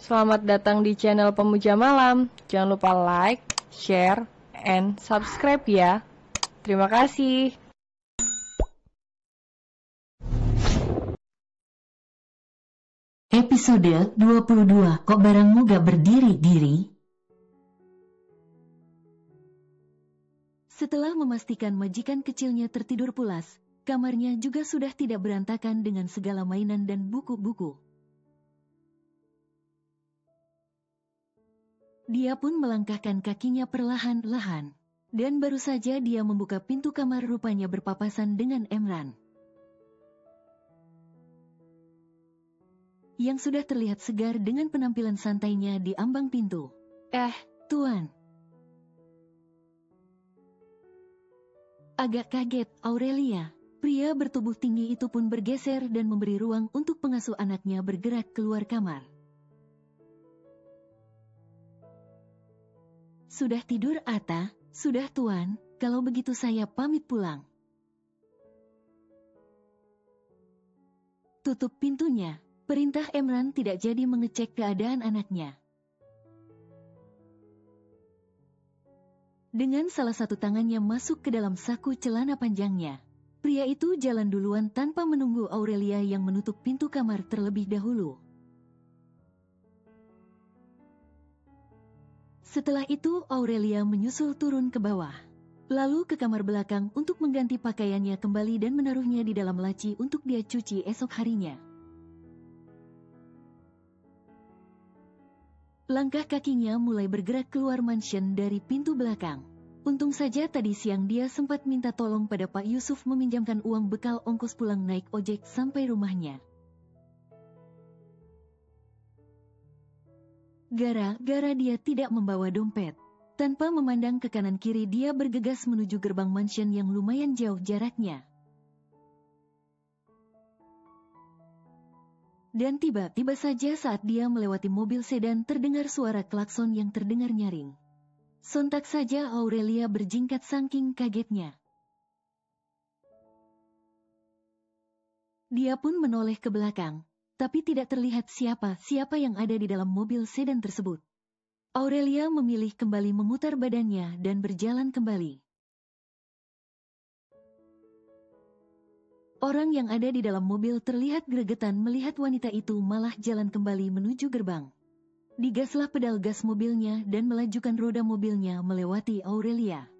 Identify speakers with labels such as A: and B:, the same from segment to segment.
A: Selamat datang di channel Pemuja Malam. Jangan lupa like, share, and subscribe ya. Terima kasih.
B: Episode 22. Kok barangmu gak berdiri-diri? Setelah memastikan majikan kecilnya tertidur pulas, kamarnya juga sudah tidak berantakan dengan segala mainan dan buku-buku. Dia pun melangkahkan kakinya perlahan-lahan. Dan baru saja dia membuka pintu kamar, rupanya berpapasan dengan Emran, yang sudah terlihat segar dengan penampilan santainya di ambang pintu. Tuan. Agak kaget Aurelia. Pria bertubuh tinggi itu pun bergeser dan memberi ruang untuk pengasuh anaknya bergerak keluar kamar. Sudah tidur, Ata? Sudah, Tuan. Kalau begitu saya pamit pulang. Tutup pintunya. Perintah Emran tidak jadi mengecek keadaan anaknya. Dengan salah satu tangannya masuk ke dalam saku celana panjangnya, pria itu jalan duluan tanpa menunggu Aurelia yang menutup pintu kamar terlebih dahulu. Setelah itu Aurelia menyusul turun ke bawah, lalu ke kamar belakang untuk mengganti pakaiannya kembali dan menaruhnya di dalam laci untuk dia cuci esok harinya. Langkah kakinya mulai bergerak keluar mansion dari pintu belakang. Untung saja tadi siang dia sempat minta tolong pada Pak Yusuf meminjamkan uang bekal ongkos pulang naik ojek sampai rumahnya. Gara-gara dia tidak membawa dompet. Tanpa memandang ke kanan kiri dia bergegas menuju gerbang mansion yang lumayan jauh jaraknya. Dan tiba-tiba saja saat dia melewati mobil sedan terdengar suara klakson yang terdengar nyaring. Sontak saja Aurelia berjingkat saking kagetnya. Dia pun menoleh ke belakang, tapi tidak terlihat siapa yang ada di dalam mobil sedan tersebut. Aurelia memilih kembali memutar badannya dan berjalan kembali. Orang yang ada di dalam mobil terlihat gregetan melihat wanita itu malah jalan kembali menuju gerbang. Digaslah pedal gas mobilnya dan melajukan roda mobilnya melewati Aurelia.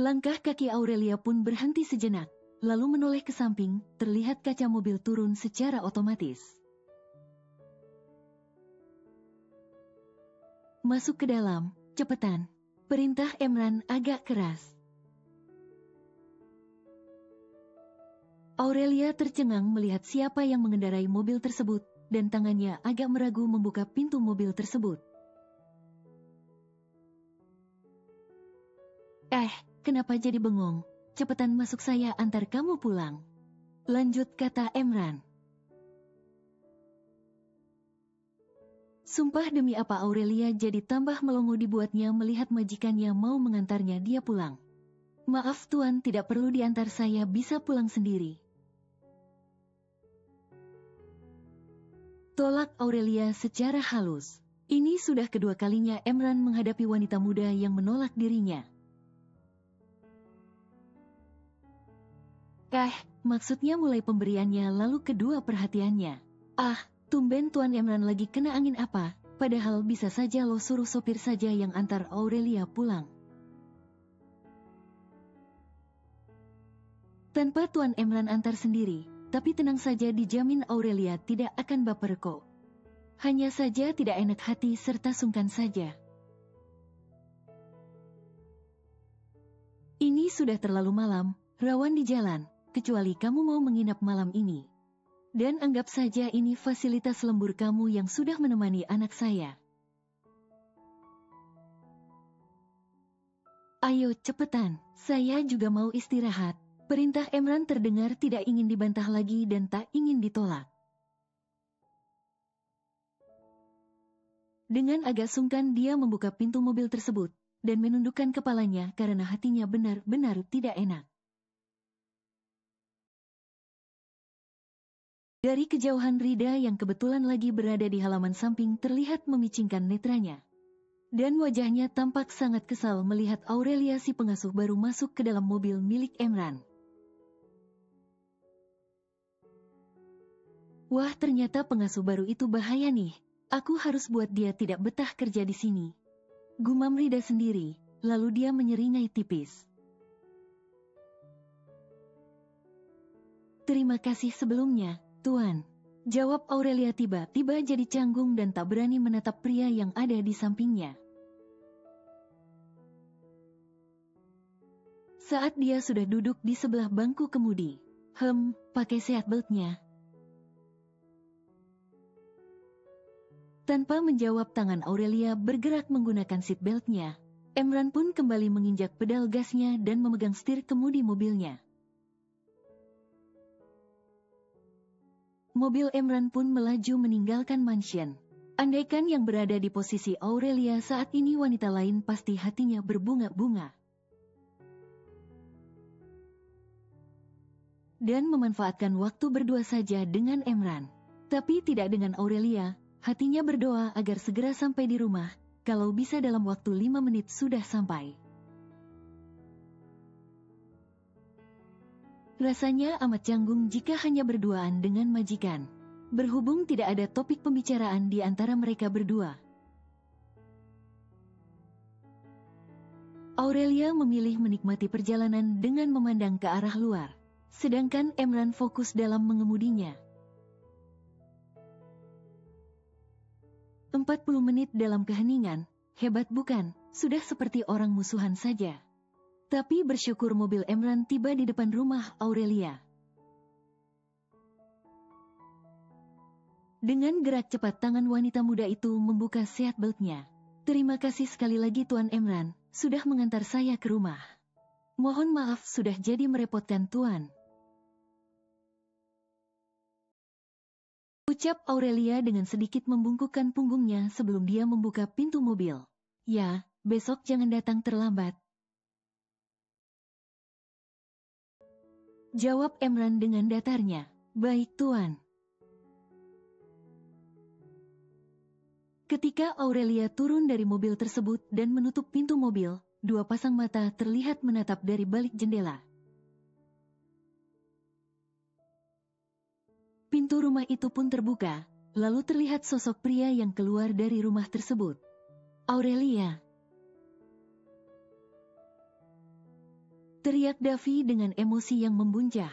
B: Langkah kaki Aurelia pun berhenti sejenak, lalu menoleh ke samping, terlihat kaca mobil turun secara otomatis. Masuk ke dalam, cepetan. Perintah Emran agak keras. Aurelia tercengang melihat siapa yang mengendarai mobil tersebut, dan tangannya agak meragu membuka pintu mobil tersebut. Kenapa jadi bengong? Cepetan masuk, saya antar kamu pulang. Lanjut, kata Emran. Sumpah demi apa Aurelia jadi tambah melongo dibuatnya melihat majikannya mau mengantarnya dia pulang. Maaf Tuan, tidak perlu diantar, saya bisa pulang sendiri. Tolak Aurelia secara halus. Ini sudah kedua kalinya Emran menghadapi wanita muda yang menolak dirinya. Maksudnya mulai pemberiannya lalu kedua perhatiannya. Tumben Tuan Emran lagi kena angin apa? Padahal bisa saja lo suruh sopir saja yang antar Aurelia pulang. Tanpa Tuan Emran antar sendiri, tapi tenang saja, dijamin Aurelia tidak akan baper kok. Hanya saja tidak enak hati serta sungkan saja. Ini sudah terlalu malam, rawan di jalan, kecuali kamu mau menginap malam ini. Dan anggap saja ini fasilitas lembur kamu yang sudah menemani anak saya. Ayo cepetan, saya juga mau istirahat. Perintah Emran terdengar tidak ingin dibantah lagi dan tak ingin ditolak. Dengan agak sungkan dia membuka pintu mobil tersebut, dan menundukkan kepalanya karena hatinya benar-benar tidak enak. Dari kejauhan Rida yang kebetulan lagi berada di halaman samping terlihat memicingkan netranya. Dan wajahnya tampak sangat kesal melihat Aurelia si pengasuh baru masuk ke dalam mobil milik Emran. Wah, ternyata pengasuh baru itu bahaya nih. Aku harus buat dia tidak betah kerja di sini. Gumam Rida sendiri, lalu dia menyeringai tipis. Terima kasih sebelumnya, Tuan. Jawab Aurelia tiba-tiba jadi canggung dan tak berani menatap pria yang ada di sampingnya. Saat dia sudah duduk di sebelah bangku kemudi. Pakai seatbeltnya. Tanpa menjawab, tangan Aurelia bergerak menggunakan seatbeltnya. Emran pun kembali menginjak pedal gasnya dan memegang setir kemudi mobilnya. Mobil Emran pun melaju meninggalkan mansion. Andaikan yang berada di posisi Aurelia saat ini wanita lain pasti hatinya berbunga-bunga. Dan memanfaatkan waktu berdua saja dengan Emran. Tapi tidak dengan Aurelia. Hatinya berdoa agar segera sampai di rumah, kalau bisa dalam waktu 5 menit sudah sampai. Rasanya amat canggung jika hanya berduaan dengan majikan. Berhubung tidak ada topik pembicaraan di antara mereka berdua. Aurelia memilih menikmati perjalanan dengan memandang ke arah luar. Sedangkan Emran fokus dalam mengemudinya. 40 menit dalam keheningan, hebat bukan? Sudah seperti orang musuhan saja. Tapi bersyukur mobil Emran tiba di depan rumah Aurelia. Dengan gerak cepat tangan wanita muda itu membuka seatbeltnya. Terima kasih sekali lagi Tuan Emran, sudah mengantar saya ke rumah. Mohon maaf sudah jadi merepotkan Tuan. Ucap Aurelia dengan sedikit membungkukkan punggungnya sebelum dia membuka pintu mobil. Ya, besok jangan datang terlambat. Jawab Emran dengan datarnya. Baik Tuan. Ketika Aurelia turun dari mobil tersebut dan menutup pintu mobil, dua pasang mata terlihat menatap dari balik jendela. Pintu rumah itu pun terbuka, lalu terlihat sosok pria yang keluar dari rumah tersebut. Aurelia. Teriak Davi dengan emosi yang membuncah.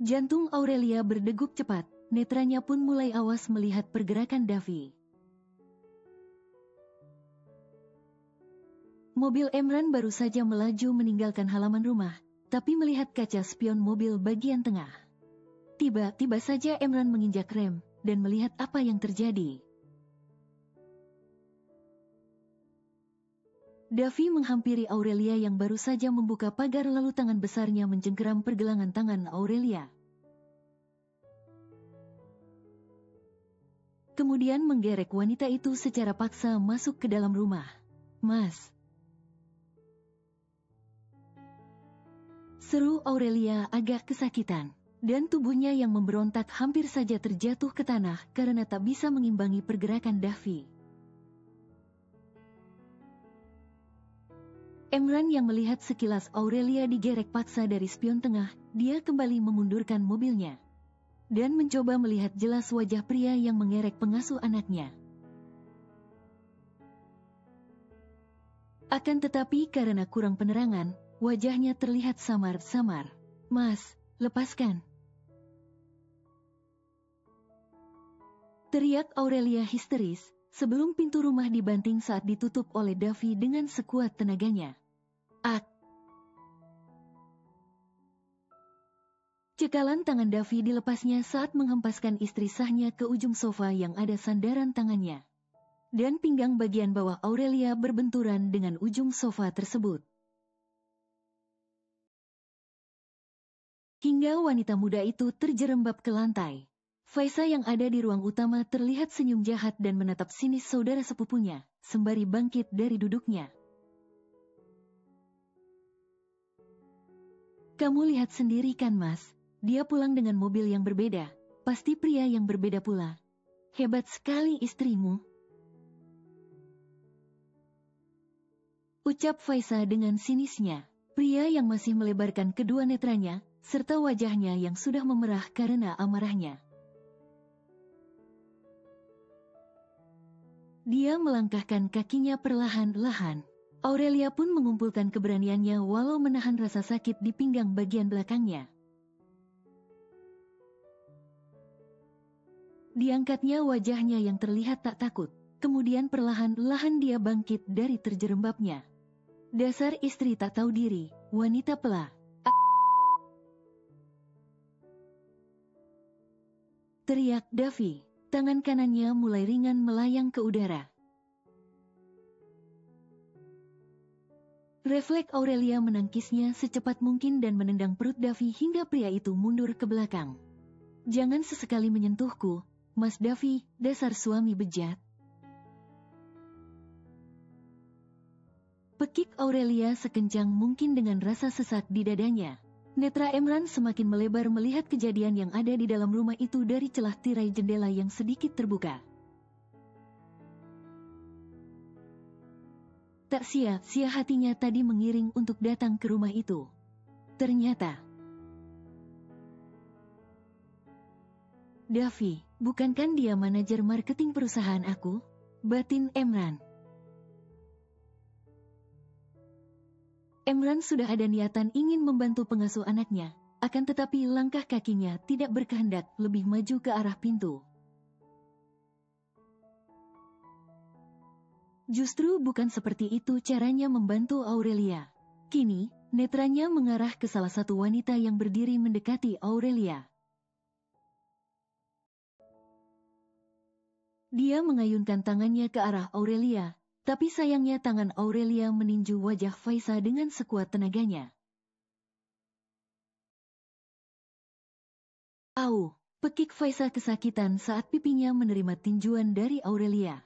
B: Jantung Aurelia berdegup cepat, netranya pun mulai awas melihat pergerakan Davi. Mobil Emran baru saja melaju meninggalkan halaman rumah, tapi melihat kaca spion mobil bagian tengah. Tiba-tiba saja Emran menginjak rem, dan melihat apa yang terjadi. Davi menghampiri Aurelia yang baru saja membuka pagar lalu tangan besarnya mencengkeram pergelangan tangan Aurelia. Kemudian menggerek wanita itu secara paksa masuk ke dalam rumah. Mas. Seru Aurelia agak kesakitan. Dan tubuhnya yang memberontak hampir saja terjatuh ke tanah karena tak bisa mengimbangi pergerakan Davi. Emran yang melihat sekilas Aurelia digerek paksa dari spion tengah, dia kembali memundurkan mobilnya. Dan mencoba melihat jelas wajah pria yang mengerek pengasuh anaknya. Akan tetapi karena kurang penerangan, wajahnya terlihat samar-samar. Mas, lepaskan. Teriak Aurelia histeris, sebelum pintu rumah dibanting saat ditutup oleh Davi dengan sekuat tenaganya. Ak! Cekalan tangan Davi dilepasnya saat menghempaskan istri sahnya ke ujung sofa yang ada sandaran tangannya. Dan pinggang bagian bawah Aurelia berbenturan dengan ujung sofa tersebut. Hingga wanita muda itu terjerembab ke lantai. Faisa yang ada di ruang utama terlihat senyum jahat dan menatap sinis saudara sepupunya, sembari bangkit dari duduknya. Kamu lihat sendiri kan Mas, dia pulang dengan mobil yang berbeda. pasti pria yang berbeda pula. Hebat sekali istrimu. Ucap Faisa dengan sinisnya. Pria yang masih melebarkan kedua netranya, serta wajahnya yang sudah memerah karena amarahnya. Dia melangkahkan kakinya perlahan-lahan. Aurelia pun mengumpulkan keberaniannya walau menahan rasa sakit di pinggang bagian belakangnya. Diangkatnya wajahnya yang terlihat tak takut. Kemudian perlahan-lahan dia bangkit dari terjerembabnya. Dasar istri tak tahu diri, wanita pela. Teriak Davi. Tangan kanannya mulai ringan melayang ke udara. Refleks Aurelia menangkisnya secepat mungkin dan menendang perut Davi hingga pria itu mundur ke belakang. Jangan sesekali menyentuhku, Mas Davi, dasar suami bejat. Pekik Aurelia sekencang mungkin dengan rasa sesak di dadanya. Netra Emran semakin melebar melihat kejadian yang ada di dalam rumah itu dari celah tirai jendela yang sedikit terbuka. Tak sia-sia hatinya tadi mengiring untuk datang ke rumah itu. Ternyata, Davi, bukankah dia manajer marketing perusahaan aku? Batin Emran. Emran sudah ada niatan ingin membantu pengasuh anaknya, akan tetapi langkah kakinya tidak berkehendak lebih maju ke arah pintu. Justru bukan seperti itu caranya membantu Aurelia. Kini, netranya mengarah ke salah satu wanita yang berdiri mendekati Aurelia. Dia mengayunkan tangannya ke arah Aurelia. Tapi sayangnya tangan Aurelia meninju wajah Faisa dengan sekuat tenaganya. Au, pekik Faisa kesakitan saat pipinya menerima tinjuan dari Aurelia.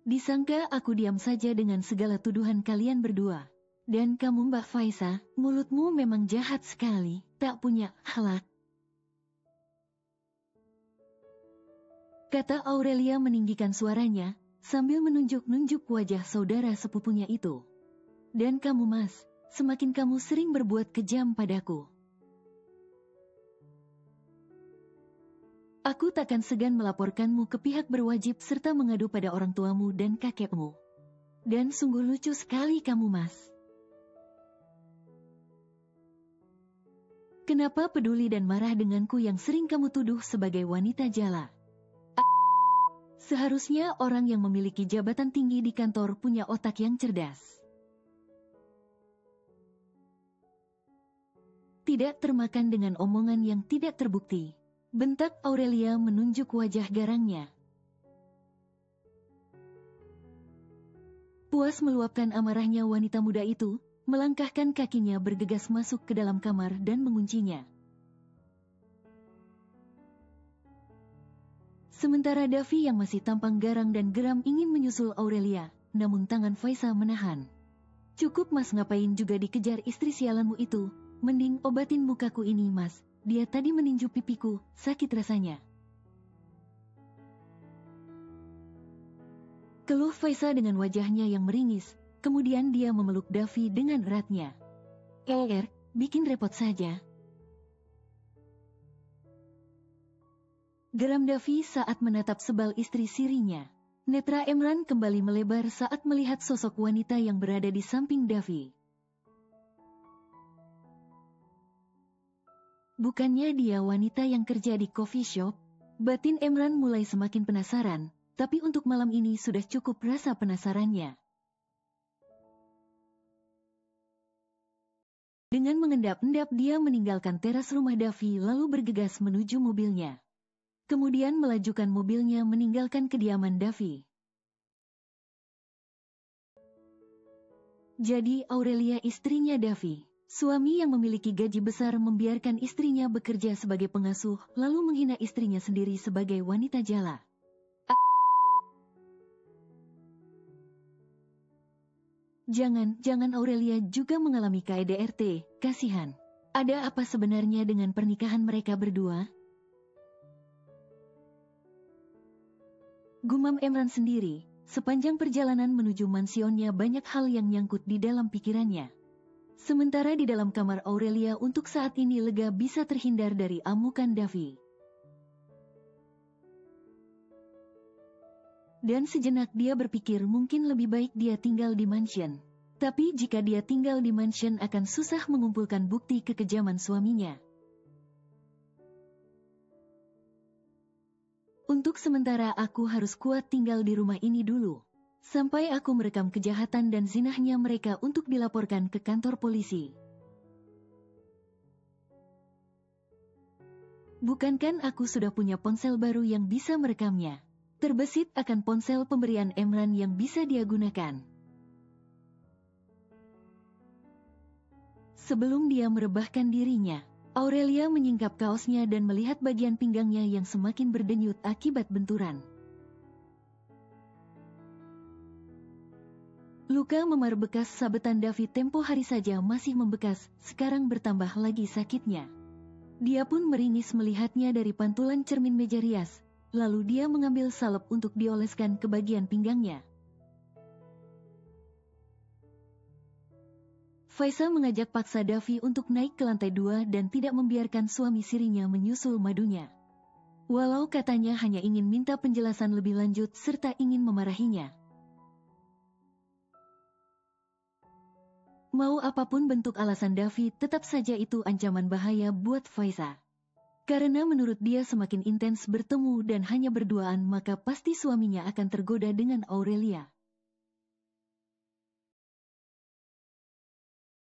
B: Disangka aku diam saja dengan segala tuduhan kalian berdua. Dan kamu Mbak Faisa, mulutmu memang jahat sekali, tak punya akhlak. Kata Aurelia meninggikan suaranya, sambil menunjuk-nunjuk wajah saudara sepupunya itu. Dan kamu Mas, semakin kamu sering berbuat kejam padaku. Aku takkan segan melaporkanmu ke pihak berwajib serta mengadu pada orang tuamu dan kakekmu. Dan sungguh lucu sekali kamu Mas. Kenapa peduli dan marah denganku yang sering kamu tuduh sebagai wanita jala? Seharusnya orang yang memiliki jabatan tinggi di kantor punya otak yang cerdas. Tidak termakan dengan omongan yang tidak terbukti. Bentak Aurelia menunjuk wajah garangnya. Puas meluapkan amarahnya wanita muda itu, melangkahkan kakinya bergegas masuk ke dalam kamar dan menguncinya. Sementara Davi yang masih tampang garang dan geram ingin menyusul Aurelia, namun tangan Faisa menahan. Cukup Mas, ngapain juga dikejar istri sialanmu itu, mending obatin mukaku ini Mas, dia tadi meninju pipiku, sakit rasanya. Keluh Faisa dengan wajahnya yang meringis, kemudian dia memeluk Davi dengan eratnya. Bikin repot saja. Geram Davi saat menatap sebal istri sirinya. Netra Emran kembali melebar saat melihat sosok wanita yang berada di samping Davi. Bukannya dia wanita yang kerja di coffee shop? Batin Emran mulai semakin penasaran, tapi untuk malam ini sudah cukup rasa penasarannya. Dengan mengendap-endap dia meninggalkan teras rumah Davi lalu bergegas menuju mobilnya. Kemudian melajukan mobilnya meninggalkan kediaman Davi. Jadi Aurelia istrinya Davi. Suami yang memiliki gaji besar membiarkan istrinya bekerja sebagai pengasuh lalu menghina istrinya sendiri sebagai wanita jala. Jangan Aurelia juga mengalami KDRT, kasihan. Ada apa sebenarnya dengan pernikahan mereka berdua? Gumam Emran sendiri, sepanjang perjalanan menuju mansionnya banyak hal yang nyangkut di dalam pikirannya. Sementara di dalam kamar Aurelia untuk saat ini lega bisa terhindar dari amukan Davi. Dan sejenak dia berpikir mungkin lebih baik dia tinggal di mansion. Tapi jika dia tinggal di mansion akan susah mengumpulkan bukti kekejaman suaminya. Untuk sementara aku harus kuat tinggal di rumah ini dulu. Sampai aku merekam kejahatan dan zinahnya mereka untuk dilaporkan ke kantor polisi. Bukankah aku sudah punya ponsel baru yang bisa merekamnya? Terbesit akan ponsel pemberian Emran yang bisa dia gunakan. Sebelum dia merebahkan dirinya, Aurelia menyingkap kaosnya dan melihat bagian pinggangnya yang semakin berdenyut akibat benturan. Luka memar bekas sabetan Davi tempo hari saja masih membekas, sekarang bertambah lagi sakitnya. Dia pun meringis melihatnya dari pantulan cermin meja rias, lalu dia mengambil salep untuk dioleskan ke bagian pinggangnya. Faisa mengajak paksa Davi untuk naik ke lantai 2 dan tidak membiarkan suami sirinya menyusul madunya. Walau katanya hanya ingin minta penjelasan lebih lanjut serta ingin memarahinya. Mau apapun bentuk alasan Davi, tetap saja itu ancaman bahaya buat Faisa. Karena menurut dia semakin intens bertemu dan hanya berduaan maka pasti suaminya akan tergoda dengan Aurelia.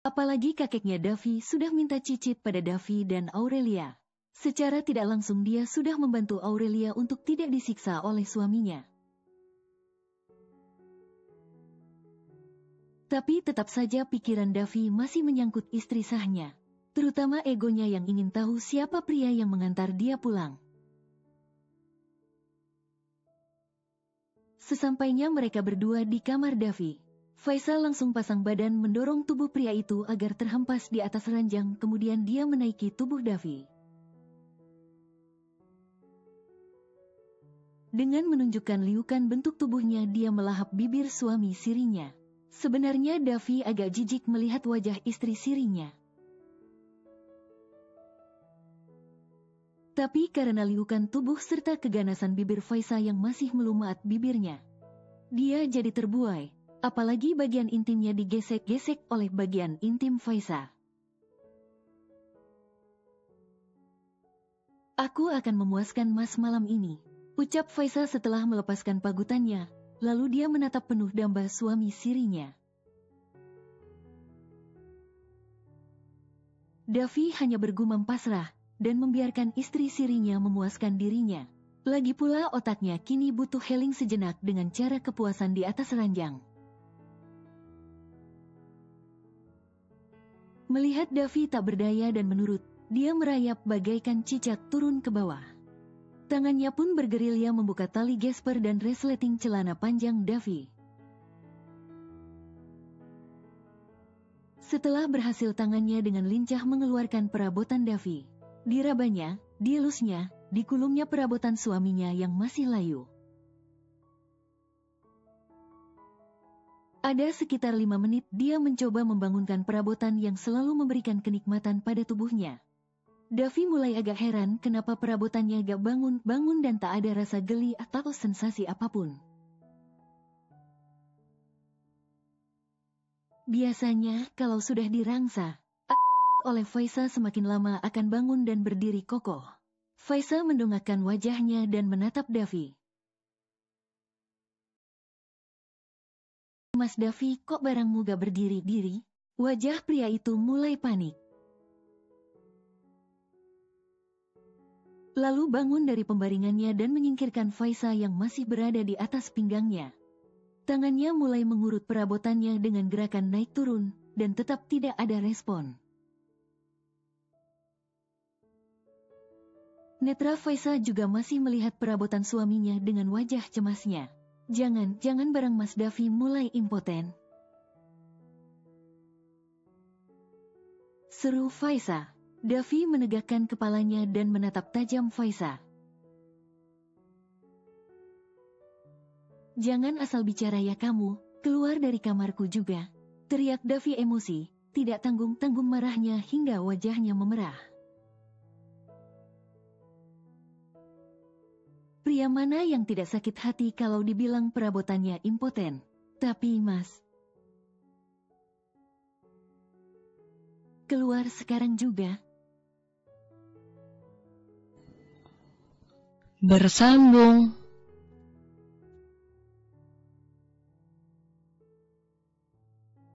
B: Apalagi kakeknya Davi sudah minta cicit pada Davi dan Aurelia. Secara tidak langsung dia sudah membantu Aurelia untuk tidak disiksa oleh suaminya. Tapi tetap saja pikiran Davi masih menyangkut istri sahnya. Terutama egonya yang ingin tahu siapa pria yang mengantar dia pulang. Sesampainya mereka berdua di kamar Davi, Faisa langsung pasang badan mendorong tubuh pria itu agar terhempas di atas ranjang, kemudian dia menaiki tubuh Davi. Dengan menunjukkan liukan bentuk tubuhnya dia melahap bibir suami sirinya. Sebenarnya Davi agak jijik melihat wajah istri sirinya. Tapi karena liukan tubuh serta keganasan bibir Faisa yang masih melumat bibirnya, dia jadi terbuai. Apalagi bagian intimnya digesek-gesek oleh bagian intim Faisa. Aku akan memuaskan Mas malam ini, ucap Faisa setelah melepaskan pagutannya, lalu dia menatap penuh damba suami sirinya. Davi hanya bergumam pasrah, dan membiarkan istri sirinya memuaskan dirinya. Lagi pula otaknya kini butuh healing sejenak dengan cara kepuasan di atas ranjang. Melihat Davi tak berdaya dan menurut, dia merayap bagaikan cicak turun ke bawah. Tangannya pun bergerilya membuka tali gesper dan resleting celana panjang Davi. Setelah berhasil tangannya dengan lincah mengeluarkan perabotan Davi, dirabanya, dielusnya, dikulumnya perabotan suaminya yang masih layu. Ada sekitar 5 menit dia mencoba membangunkan perabotan yang selalu memberikan kenikmatan pada tubuhnya. Davi mulai agak heran kenapa perabotannya gak bangun-bangun dan tak ada rasa geli atau sensasi apapun. Biasanya kalau sudah dirangsa oleh Faisa semakin lama akan bangun dan berdiri kokoh. Faisa mendongakkan wajahnya dan menatap Davi. Mas Davi, kok barangmu gak berdiri-diri? Wajah pria itu mulai panik. Lalu bangun dari pembaringannya dan menyingkirkan Faisa yang masih berada di atas pinggangnya. Tangannya mulai mengurut perabotannya dengan gerakan naik turun, dan tetap tidak ada respon. Netra Faisa juga masih melihat perabotan suaminya dengan wajah cemasnya. Jangan barang Mas Davi mulai impoten. Seru Faisa. Davi menegakkan kepalanya dan menatap tajam Faiza. Jangan asal bicara ya kamu, keluar dari kamarku juga. Teriak Davi emosi, tidak tanggung-tanggung marahnya hingga wajahnya memerah. Pria mana yang tidak sakit hati kalau dibilang perabotannya impoten? Tapi Mas, keluar sekarang juga.
A: Bersambung.